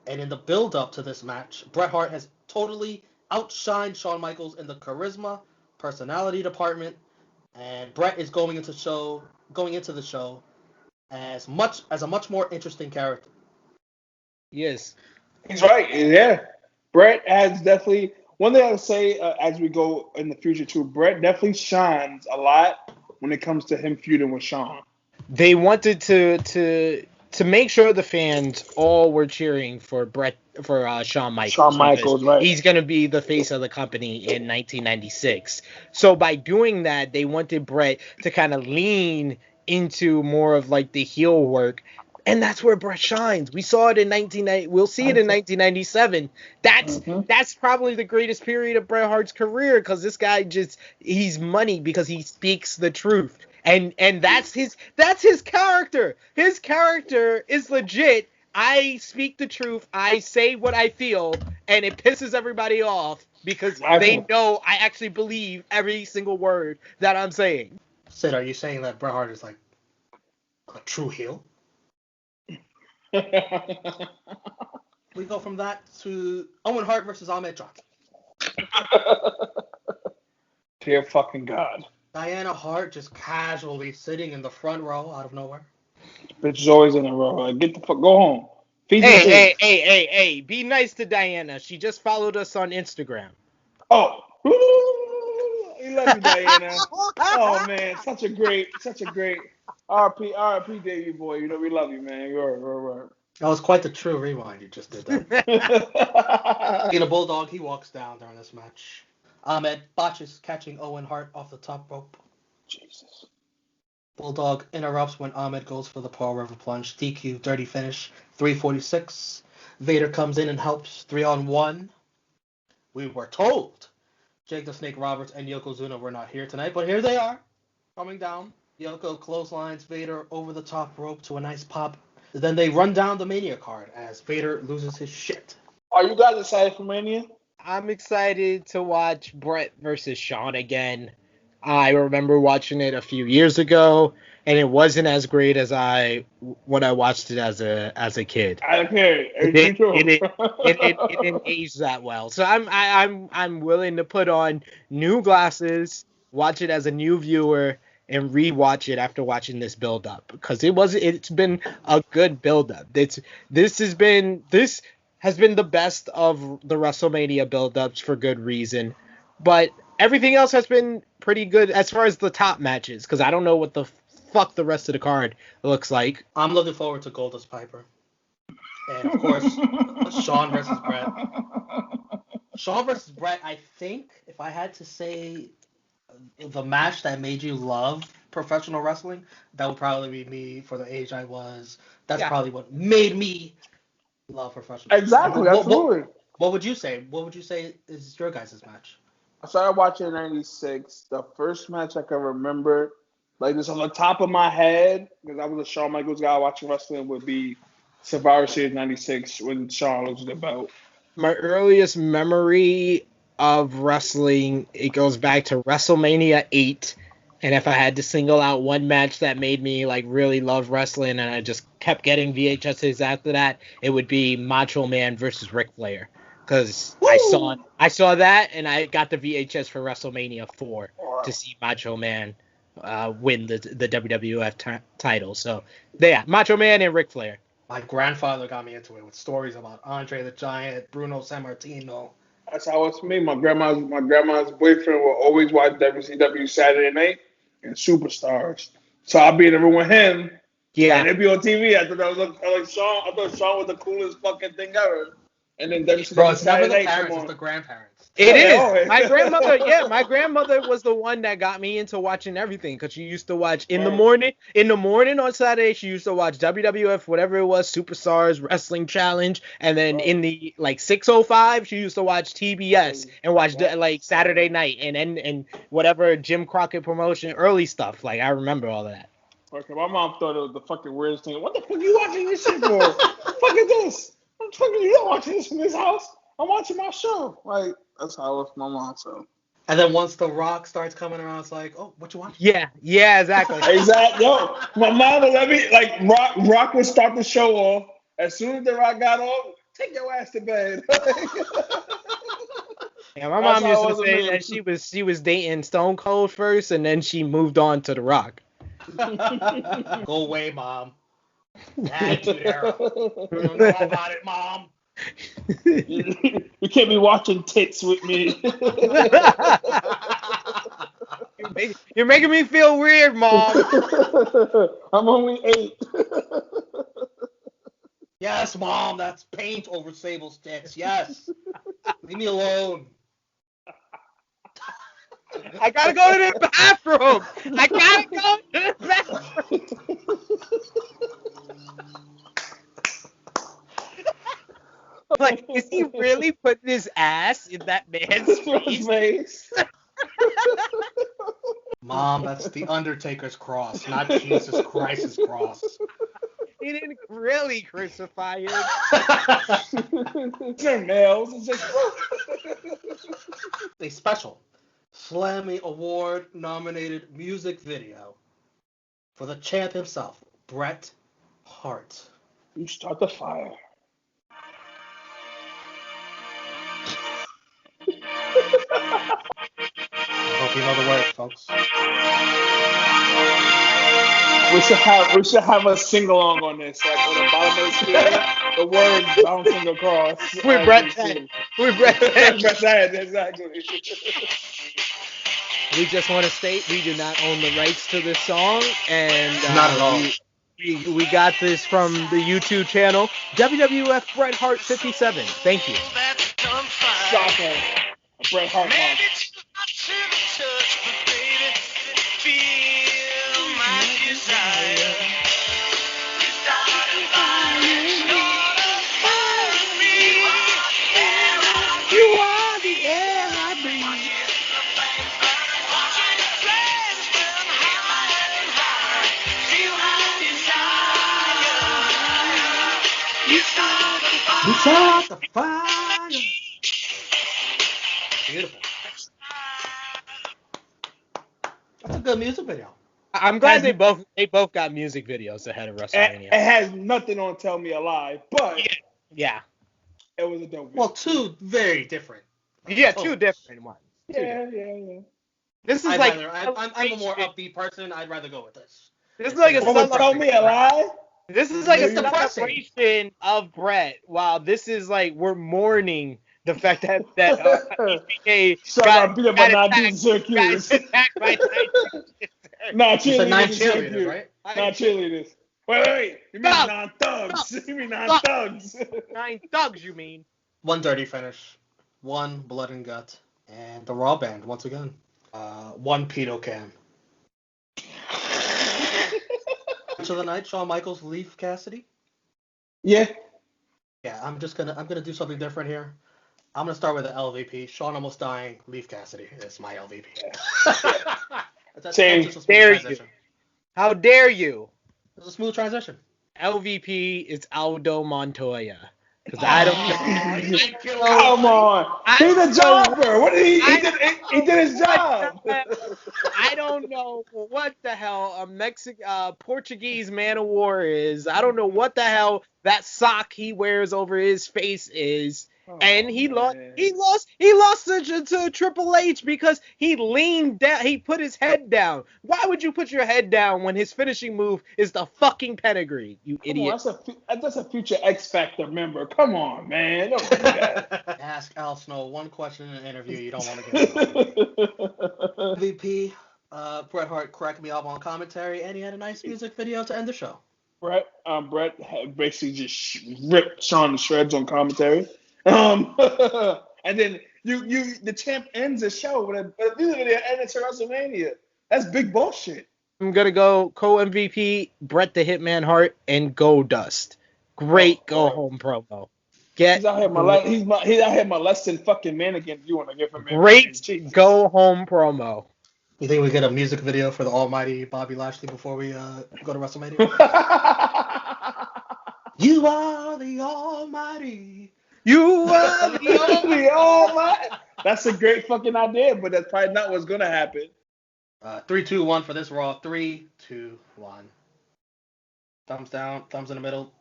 And in the build-up to this match, Bret Hart has totally outshined Shawn Michaels in the charisma, personality department, and Bret is going into the show as a much more interesting character. Yes. He's right, yeah. Bret has definitely... One thing I would say as we go in the future, too, Bret definitely shines a lot when it comes to him feuding with Shawn. They wanted to make sure the fans all were cheering for Shawn Michaels. Shawn Michaels, right. He's going to be the face of the company in 1996. So by doing that, they wanted Bret to kind of lean into more of like the heel work. And that's where Bret shines. We saw it in 1990. We'll see it in 1997. That's probably the greatest period of Bret Hart's career, because this guy he's money because he speaks the truth. And that's his character. His character is legit. I speak the truth. I say what I feel, and it pisses everybody off because they know I actually believe every single word that I'm saying. Sid, are you saying that Bret Hart is like a true heel? We go from that to Owen Hart versus Ahmed Johnson. Dear fucking God. Diana Hart just casually sitting in the front row out of nowhere. Bitch is always in a row. Like, get the fuck, go home. Hey, be nice to Diana. She just followed us on Instagram. Oh. We love you, Diana. Oh, man. Such a great RP Davey boy. You know, we love you, man. You're. That was quite the true rewind you just did there. Being a bulldog, he walks down during this match. Ahmed botches catching Owen Hart off the top rope. Jesus. Bulldog interrupts when Ahmed goes for the Pearl River Plunge. DQ, dirty finish, 346. Vader comes in and helps, 3-on-1. We were told Jake the Snake Roberts and Yokozuna were not here tonight, but here they are, coming down. Yoko clotheslines Vader over the top rope to a nice pop. Then they run down the Mania card as Vader loses his shit. Are you guys excited for Mania? I'm excited to watch Bret versus Shawn again. I remember watching it a few years ago, and it wasn't as great as when I watched it as a kid. Okay, it didn't age that well. So I'm willing to put on new glasses, watch it as a new viewer, and rewatch it after watching this build up, because it's been a good build up. This has been the best of the WrestleMania build ups for good reason, but everything else has been pretty good as far as the top matches, because I don't know what the fuck the rest of the card looks like. I'm looking forward to Goldust Piper, and of course Shawn versus Bret. Shawn versus Bret, I think if I had to say the match that made you love professional wrestling, that would probably be me. For the age I was, that's probably what made me love professional wrestling. Exactly, absolutely. What would you say? What would you say is your guys' match? I started watching in 96. The first match I can remember, like just on the top of my head, because I was a Shawn Michaels guy watching wrestling, would be Survivor Series 96 when Shawn loses the belt. My earliest memory of wrestling, it goes back to WrestleMania 8, and if I had to single out one match that made me like really love wrestling, and I just kept getting VHSs after that, it would be Macho Man versus Ric Flair, because I saw that, and I got the VHS for WrestleMania 4 to see Macho Man win the WWF title. So yeah, Macho Man and Ric Flair. My grandfather got me into it with stories about Andre the Giant, Bruno Sammartino. That's how it's me. My grandma's boyfriend will always watch WCW Saturday Night and Superstars. So I'll be in the room with him, and Yeah. it'd be on TV. I thought that was like Shawn. I thought Shawn was the coolest fucking thing ever. And then WCW Bro, it's never Saturday the Night come parents, it's on. the grandparents. It is. always. My grandmother was the one that got me into watching everything because she used to watch in the morning on Saturday. She used to watch WWF, whatever it was, Superstars, Wrestling Challenge, and then in the like 6:05, she used to watch TBS and watch like Saturday night and whatever Jim Crockett promotion, early stuff. Like I remember all of that. Okay, my mom thought it was the fucking weirdest thing. What the fuck are you watching this shit for? What the fuck is this? What the fuck are you not watching this in this house? I'm watching my show. Like, that's how it was my mom, so. And then once The Rock starts coming around, it's like, oh, what you watching? Yeah, exactly. Exactly. Yo, my mom would let me, like, Rock would start the show off. As soon as The Rock got off, take your ass to bed. Yeah, my mom used to say that she was dating Stone Cold first, and then she moved on to The Rock. Go away, Mom. Attitude era. You don't know about it, Mom. You can't be watching tits with me. You're making me feel weird, Mom. I'm only 8. Yes, Mom, that's paint over Sable's tits. Yes. Leave me alone. I gotta go to the bathroom. I gotta go to the bathroom. Like, is he really putting his ass in that man's face? Mom, that's the Undertaker's cross, not Jesus Christ's cross. He didn't really crucify him. They're males. It's just... A special Slammy Award nominated music video for the champ himself, Bret Hart. You start the fire. I hope you know the words, folks. We should have a sing-along on this, like on the bottom of the screen, the word bouncing across. With Bret's head. With Bret's head. Bret's head, exactly. We just want to state we do not own the rights to this song, and not at all. We got this from the YouTube channel WWF Bret Hart 57. Thank you. Shocking. A Bret Hart month. You start the fire. Beautiful. That's a good music video. I'm glad they both got music videos ahead of WrestleMania. It has nothing on Tell Me a Lie, but yeah, it was a dope video. Well, two very different. Yeah, two different ones. Yeah. This is I'm a more upbeat person. I'd rather go with this. This is like a Tell Me a Lie. This is like a celebration of Bret, while this is like we're mourning the fact that HBK got attacked by Nah, cheerleaders, right? Not cheerleaders. Wait. You mean non-thugs? You mean non-thugs? 9 thugs, you mean? One dirty finish, one blood and gut, and the Raw band once again. One pedo can. Match of the night: Shawn Michaels, Leif Cassidy. Yeah. Yeah, I'm gonna do something different here. I'm gonna start with the LVP. Shawn almost dying. Leif Cassidy is my LVP. Same. Dare you? How dare you? It's a smooth transition. LVP is Aldo Montoya. Because I don't know. Come on. He's a jobber. What did he did his job. I don't know what the hell a Portuguese man of war is. I don't know what the hell that sock he wears over his face is. And he lost. man. He lost to Triple H because he leaned down. He put his head down. Why would you put your head down when his finishing move is the fucking pedigree? You Come idiot. on, that's a future X Factor member. Come on, man. Don't do that. Ask Al Snow one question in an interview you don't want to get. MVP, Bret Hart cracked me up on commentary, and he had a nice music video to end the show. Brett basically just ripped Shawn to shreds on commentary. And then the champ ends the show with a music video and it's WrestleMania. That's big bullshit. I'm gonna go co-MVP Bret the Hitman Hart and Goldust. Great home promo. He's out here molesting fucking mannequins. You want to give him great go home promo. You think we get a music video for the almighty Bobby Lashley before we go to WrestleMania? You are the almighty. You are the almighty. That's a great fucking idea, but that's probably not what's gonna happen. 3, 2, 1 for this Raw. 3, 2, 1. Thumbs down. Thumbs in the middle.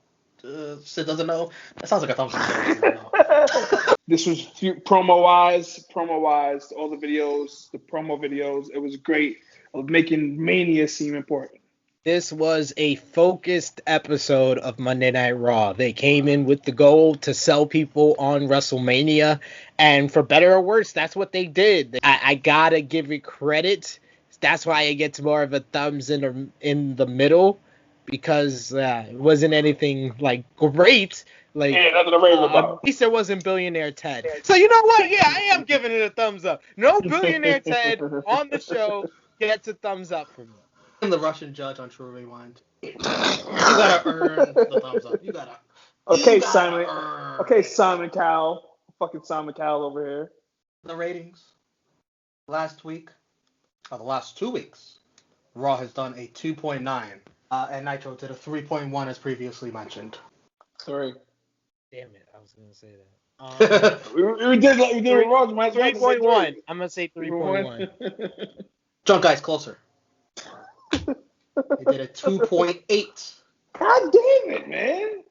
Sid doesn't know. That sounds like a thumbs up. This was promo wise, all the videos, the promo videos. It was great of making Mania seem important. This was a focused episode of Monday Night Raw. They came in with the goal to sell people on WrestleMania, and for better or worse, that's what they did. I gotta give it credit. That's why it gets more of a thumbs in the middle, because it wasn't anything like great. Like, nothing to rave about. At least it wasn't Billionaire Ted. So you know what? Yeah, I am giving it a thumbs up. No Billionaire Ted on the show gets a thumbs up from me. I'm the Russian judge on True Rewind. You gotta earn the thumbs up. You gotta. Okay, Simon. Okay, Simon Cowell. Fucking Simon Cowell over here. The ratings last week, the last 2 weeks, Raw has done a 2.9, and Nitro did a 3.1 as previously mentioned. 3. Damn it, I was gonna say that. we did Raw. 3.1. I'm gonna say 3.1. Drunk guys, closer. They did a 2.8. God damn it, man.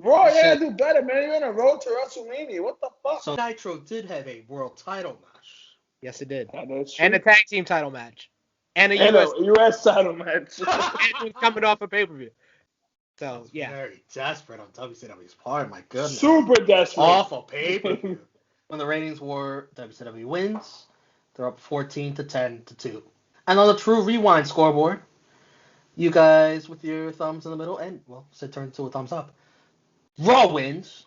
Raw, you gotta do better, man. You're on a road to WrestleMania. What the fuck? So Nitro did have a world title match. Yes, it did. And a tag team title match. And a US title match. And it was coming off a pay-per-view. So, yeah. Very desperate on WCW's part, my goodness. Super desperate. Awful pay-per-view. When the ratings were WCW wins, they're up 14-10-2. And on the True Rewind scoreboard, you guys with your thumbs in the middle, and, well, so it turned to a thumbs up. Raw wins.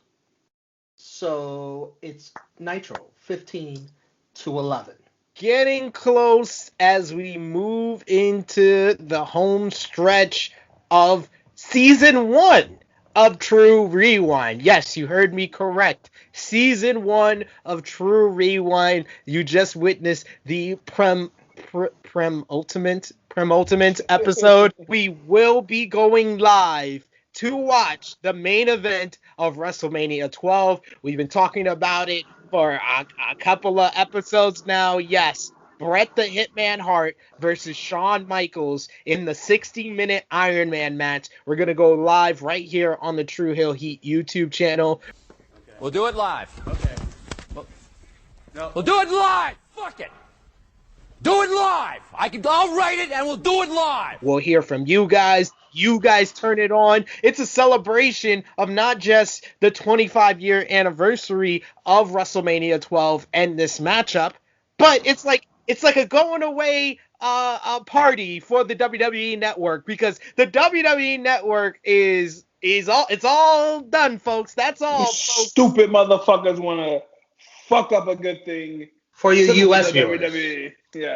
So it's Nitro, 15-11. Getting close as we move into the home stretch of Season 1 of True Rewind. Yes, you heard me correct. Season 1 of True Rewind. You just witnessed the ultimate episode. We will be going live to watch the main event of WrestleMania 12. We've been talking about it for a couple of episodes now. Yes, Bret the Hitman Hart versus Shawn Michaels in the 60-minute Iron Man match. We're going to go live right here on the True Hill Heat YouTube channel. Okay. We'll do it live. Okay. We'll do it live. Fuck it. Do it live. I'll write it and we'll do it live. We'll hear from you guys. You guys turn it on. It's a celebration of not just the 25-year anniversary of WrestleMania 12 and this matchup, but it's like a going away a party for the WWE Network, because the WWE Network is all done, folks. That's all. Folks. Stupid motherfuckers want to fuck up a good thing. For you U.S. viewers. WWE.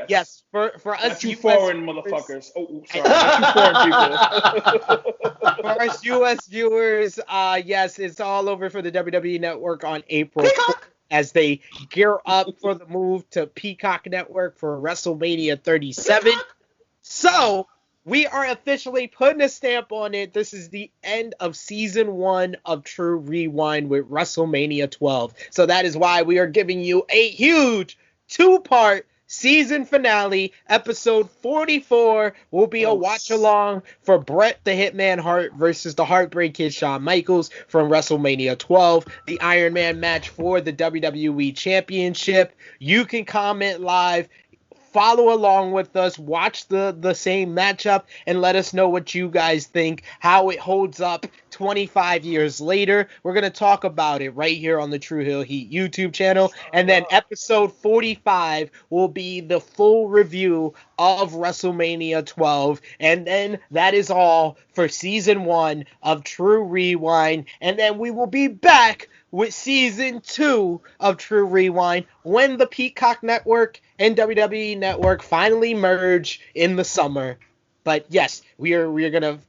Yes, for us not you foreign motherfuckers. Oh, sorry, not you foreign people. For us U.S. viewers, yes, it's all over for the WWE Network on April 4th as they gear up for the move to Peacock Network for WrestleMania 37. So, we are officially putting a stamp on it. This is the end of Season 1 of True Rewind with WrestleMania 12. So that is why we are giving you a huge 2-part season finale, episode 44, will be a watch-along for Bret the Hitman Hart versus the Heartbreak Kid Shawn Michaels from WrestleMania 12, the Iron Man match for the WWE Championship. You can comment live, follow along with us, watch the same matchup, and let us know what you guys think, how it holds up 25 years later. We're going to talk about it right here on the True Hill Heat YouTube channel. And then episode 45 will be the full review of WrestleMania 12. And then that is all for season 1 of True Rewind. And then we will be back with season 2 of True Rewind when the Peacock Network and WWE Network finally merge in the summer. But yes, we're gonna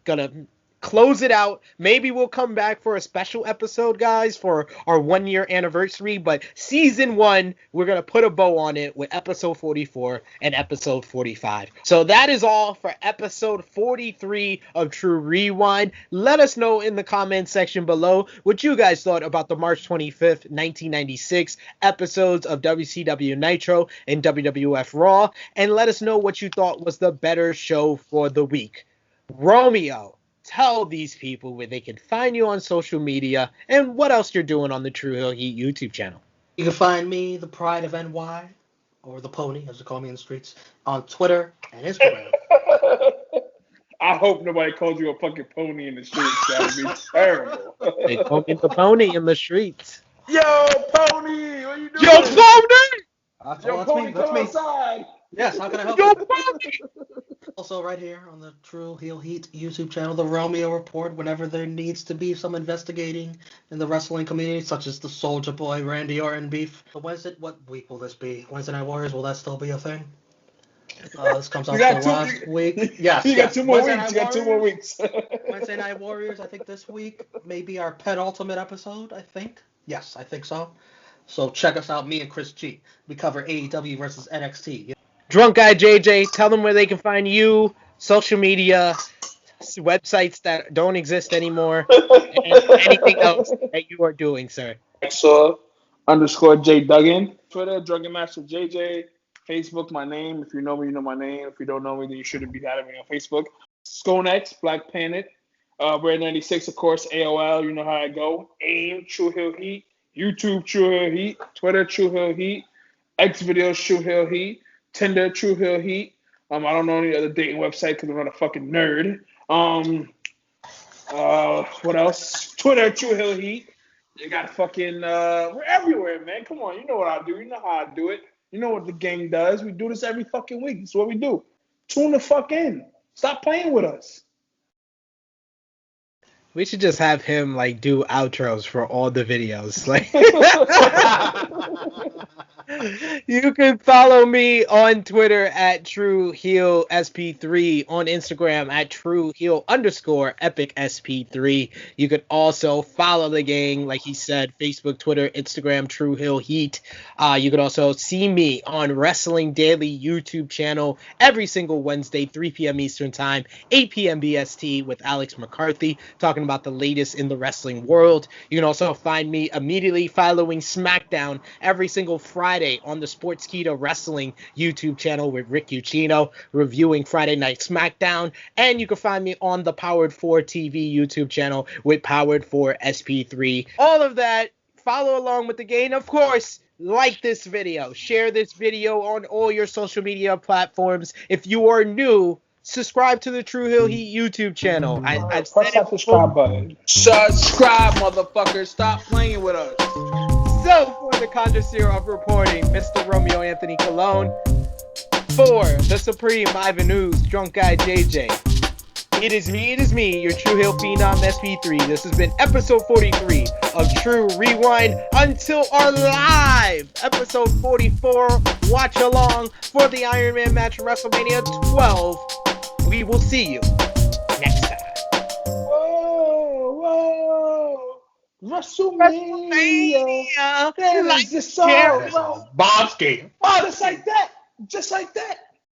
close it out. Maybe we'll come back for a special episode, guys, for our 1-year anniversary. But season 1, we're going to put a bow on it with episode 44 and episode 45. So that is all for episode 43 of True Rewind. Let us know in the comments section below what you guys thought about the March 25th, 1996 episodes of WCW Nitro and WWF Raw. And let us know what you thought was the better show for the week. Romeo, tell these people where they can find you on social media and what else you're doing on the True Hill Heat YouTube channel. You can find me, the Pride of NY, or the Pony, as they call me in the streets, on Twitter and Instagram. I hope nobody calls you a fucking pony in the streets. That would be terrible. They call me the Pony in the streets. Yo, Pony, what you doing? Yo, Pony! Yo, Pony, come outside. Yes, how can I help Yo, you? Pony! Also, right here on the True Heel Heat YouTube channel, the Romeo Report, whenever there needs to be some investigating in the wrestling community, such as the Soulja Boy, Randy Orton beef. What week will this be? Wednesday Night Warriors, will that still be a thing? This comes out the last week. Yes, you got 2 more weeks. You got 2 more weeks. Wednesday Night Warriors, I think this week, maybe our penultimate episode, I think. Yes, I think so. So check us out, me and Chris G. We cover AEW versus NXT. Drunk Guy JJ, tell them where they can find you, social media, websites that don't exist anymore, and anything else that you are doing, sir. _J Duggan. Twitter, Drunken Master JJ. Facebook, my name. If you know me, you know my name. If you don't know me, then you shouldn't be having me on Facebook. Skonex, Black Planet. Red 96, of course. AOL, you know how I go. AIM, True Hill Heat. YouTube, True Hill Heat. Twitter, True Hill Heat. X videos, True Hill Heat. Tinder, True Hill Heat. I don't know any other dating website because I'm not a fucking nerd. What else? Twitter, True Hill Heat. You got fucking, we're everywhere, man. Come on, you know what I do. You know how I do it. You know what the gang does. We do this every fucking week. That's what we do. Tune the fuck in. Stop playing with us. We should just have him like do outros for all the videos. Like you can follow me on Twitter at TrueHeelSP3, on Instagram at TrueHeel_EpicSP3. You could also follow the gang, like he said, Facebook, Twitter, Instagram, True Hill Heat. You could also see me on Wrestling Daily YouTube channel every single Wednesday, 3 p.m. Eastern Time, 8 p.m. BST with Alex McCarthy, talking about the latest in the wrestling world. You can also find me immediately following SmackDown every single Friday on the Sportskeeda Wrestling YouTube channel with Rick Ucchino, reviewing Friday Night SmackDown. And you can find me on the Powered 4 TV YouTube channel with Powered 4 SP3. All of that, follow along with the game. Of course, like this video, share this video on all your social media platforms. If you are new, subscribe to the True Hill Heat YouTube channel. I've said it subscribe button. Subscribe, motherfuckers. Stop playing with us. So, for the connoisseur of reporting, Mr. Romeo Anthony Colon. For the Supreme Ivan News, Drunk Guy JJ. It is me, your True Hill Phenom SP3. This has been episode 43 of True Rewind. Until our live episode 44 watch along for the Iron Man match at WrestleMania 12. We will see you next time. Whoa. WrestleMania. That is just so Bob's game. Oh, just like that. Just like that.